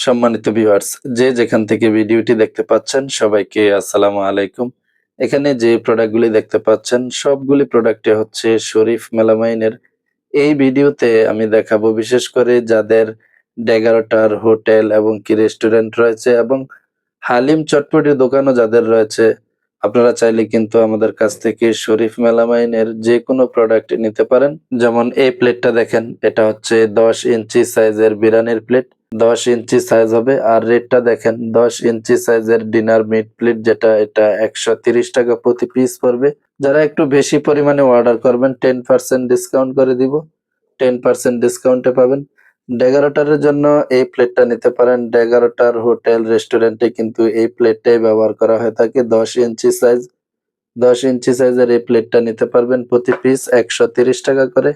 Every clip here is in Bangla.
সম্মানিত ভিউয়ার্স, যে যেখান থেকে ভিডিওটি দেখতে পাচ্ছেন সবাইকে আসসালামু আলাইকুম। এখানে যে প্রোডাক্টগুলি দেখতে পাচ্ছেন সবগুলি প্রোডাক্টে হচ্ছে শরীফ মেলামাইনের। এই ভিডিওতে আমি দেখাবো বিশেষ করে যাদের ১১টার হোটেল এবং কি রেস্টুরেন্ট রয়েছে এবং হালিম চটপটির দোকানও যাদের রয়েছে, আপনারা চাইলে কিন্তু আমাদের কাছ থেকে শরীফ মেলামাইনের যেকোনো প্রোডাক্ট নিতে পারেন। যেমন এই প্লেটটা দেখেন, এটা হচ্ছে ১০ ইঞ্চি সাইজের বিরিয়ানির প্লেট। ১০ ইঞ্চি সাইজ হবে। আর রেটটা দেখেন, ১০ ইঞ্চি সাইজের ডিনার মিট প্লেট যেটা, এটা ৳১৩০ প্রতি পিস পড়বে। যারা একটু বেশি পরিমাণে অর্ডার করবেন 10% ডিসকাউন্ট করে দিব। 10% ডিসকাউন্টে পাবেন। ১১টার জন্য এই প্লেটটা নিতে পারেন। ১১টার হোটেল রেস্টুরেন্টে কিন্তু এই প্লেটটাই ব্যবহার করা হয়ে থাকে। ১০ ইঞ্চি সাইজ। ১০ ইঞ্চি সাইজের এই প্লেটটা নিতে পারবেন প্রতি পিস ৳১৩০ করে।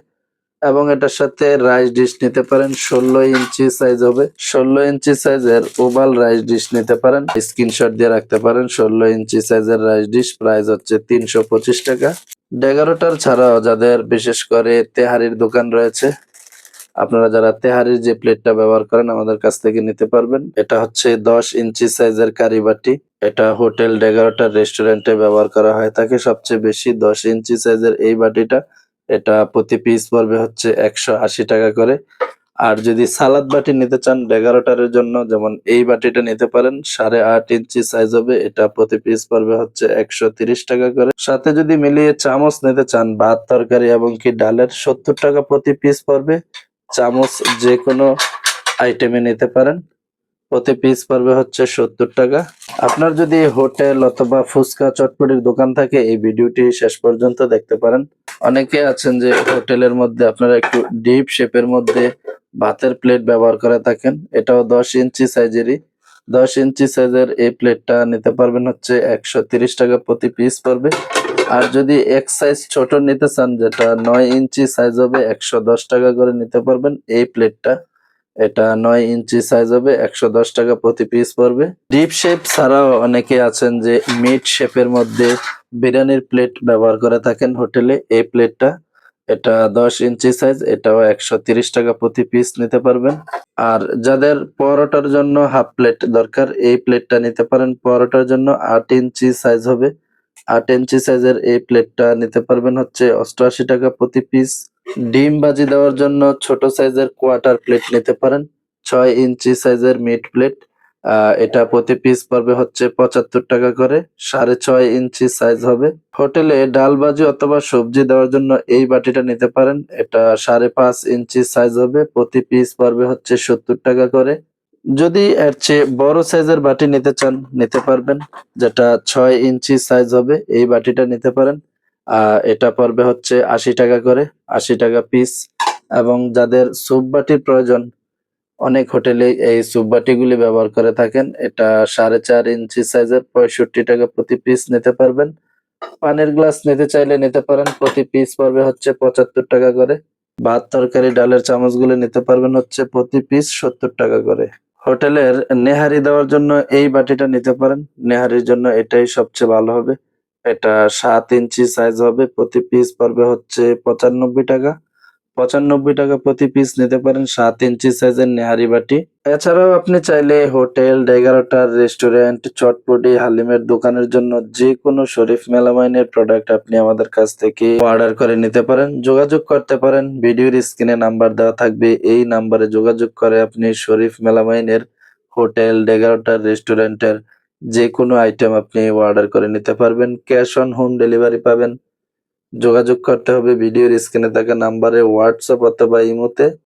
এবং এটার সাথে রাইস ডিশ নিতে পারেন। ১৬ ইঞ্চি সাইজ হবে। ১৬ ইঞ্চি সাইজের ওভাল রাইস ডিশ নিতে পারেন। স্ক্রিনশট দিয়ে রাখতে পারেন। ১৬ ইঞ্চি সাইজের রাইস ডিশ প্রাইস হচ্ছে ৳৩২৫। ১১টার ছাড়াও যাদের বিশেষ করে তেহারির দোকান রয়েছে, আপনারা যারা তেহারির যে প্লেটটা ব্যবহার করেন আমাদের কাছ থেকে নিতে পারবেন। এটা হচ্ছে ১০ ইঞ্চি সাইজের কারি বাটি। এটা হোটেল ১১টার রেস্টুরেন্টে ব্যবহার করা হয়ে থাকে সবচেয়ে বেশি। ১০ ইঞ্চি সাইজের এই বাটিটা, এটা প্রতি পিস পড়বে হচ্ছে ৳১৮০ করে। আর যদি সালাদ বাটি নিতে চান ১১টার জন্য, যেমন এই বাটিটা নিতে পারেন, ৮.৫ ইঞ্চি সাইজ হবে। এটা প্রতি পিস পড়বে হচ্ছে ৳১৩০ করে। সাথে যদি মিলিয়ে চামচ নিতে চান ভাত, তরকারি এবং কি ডালের, ৳৭০ প্রতি পিস পড়বে। চামচ যেকোনো আইটেমে নিতে পারেন। প্রতি পিস পড়বে হচ্ছে ৳৭০। আপনার যদি হোটেল অথবা ফুচকা চটপটির দোকান থাকে, এই ভিডিওটি শেষ পর্যন্ত দেখতে পারেন। অনেকে আছেন যে হোটেলের মধ্যে আপনারা একটু ডিপ শেপের মধ্যে ভাতের প্লেট ব্যবহার করে থাকেন। এটাও ১০ ইঞ্চি সাইজেরই। ১০ ইঞ্চি সাইজের এই প্লেটটা নিতে পারবেন হচ্ছে ৳১৩০ প্রতি পিস পড়বে। আর যদি এক সাইজ ছোট নিতে চান, যেটা ৯ ইঞ্চি সাইজ হবে, ৳১১০ করে নিতে পারবেন এই প্লেটটা। এটা ৯ ইঞ্চি সাইজ হবে, ৳১১০ প্রতি পিস পড়বে। ডিপ শেপ ছাড়াও অনেকে আছেন যে মিড শেপের মধ্যে বিরিয়ানির প্লেট ব্যবহার করে থাকেন হোটেলে। এই প্লেটটা, এটা ১০ ইঞ্চি সাইজ, এটাও ৳১৩০ প্রতি পিস নিতে পারবেন। আর যাদের পরোটার জন্য হাফ প্লেট দরকার, এই প্লেটটা নিতে পারেন। পরোটার জন্য ৮ ইঞ্চি সাইজ হবে। ৮ ইঞ্চি সাইজের এই প্লেটটা নিতে পারবেন হচ্ছে ৳৮৮ প্রতি পিস। ডিম ভাজি দেওয়ার জন্য ছোট সাইজের কোয়ার্টার প্লেট নিতে পারেন। ৬ ইঞ্চি সাইজের মিট প্লেট। এটা প্রতি পিস পড়বে হচ্ছে ৳৭৫ করে। ৬.৫ ইঞ্চি সাইজ হবে। হোটেলে ডাল ভাজি অথবা সবজি দেওয়ার জন্য এই বাটিটা নিতে পারেন। এটা ৫.৫ ইঞ্চি সাইজ হবে। প্রতি পিস পড়বে হচ্ছে ৳৭০ করে। যদি এর চেয়ে বড় সাইজের বাটি নিতে চান, নিতে পারবেন। যেটা ৬ ইঞ্চি সাইজ হবে, এই বাটিটা নিতে পারেন। এটা পড়বে হচ্ছে ৳৮০ করে, ৳৮০ পিস। এবং যাদের স্যুপ বাটির প্রয়োজন, অনেক হোটেলেই এই স্যুপ বাটিগুলি ব্যবহার করে থাকেন। এটা ৪.৫ ইঞ্চি সাইজের, ৳৬৫ প্রতি পিস নিতে পারবেন। পানির গ্লাস নিতে চাইলে নিতে পারেন। প্রতি পিস পড়বে হচ্ছে ৳৭৫ করে। ভাত, তরকারি, ডালের চামচগুলো নিতে পারবেন হচ্ছে প্রতি পিস ৳৭০ করে। হোটেলের নেহারি দেওয়ার জন্য এই বাটিটা নিতে পারেন। নেহারির জন্য এটাই সবচেয়ে ভালো হবে। এটা ৭ ইঞ্চি সাইজ হবে। প্রতি পিস পড়বে হচ্ছে ৳৯৫। ৳৯৫ প্রতি পিস নিতে পারেন ৭ ইঞ্চি সাইজের নেহারি বাটি। এছাড়াও আপনি চাইলে হোটেল, ১১টার রেস্টুরেন্ট, চটপটি, হালিমের দোকানের জন্য যেকোনো শরীফ মেলামাইনের প্রোডাক্ট আপনি আমাদের কাছ থেকে অর্ডার করে নিতে পারেন। যোগাযোগ করতে পারেন। ভিডিওর স্ক্রিনে নাম্বার দেওয়া থাকবে। এই নাম্বারে যোগাযোগ করে আপনি শরীফ মেলামাইনের হোটেল, ১১টার রেস্টুরেন্টের যেকোনো আইটেম আপনি অর্ডার করে নিতে পারবেন। ক্যাশ অন হোম ডেলিভারি পাবেন। যোগাযোগ করতে হবে ভিডিওর স্ক্রিনে থাকা নাম্বারে, হোয়াটসঅ্যাপ অথবা ইমোতে।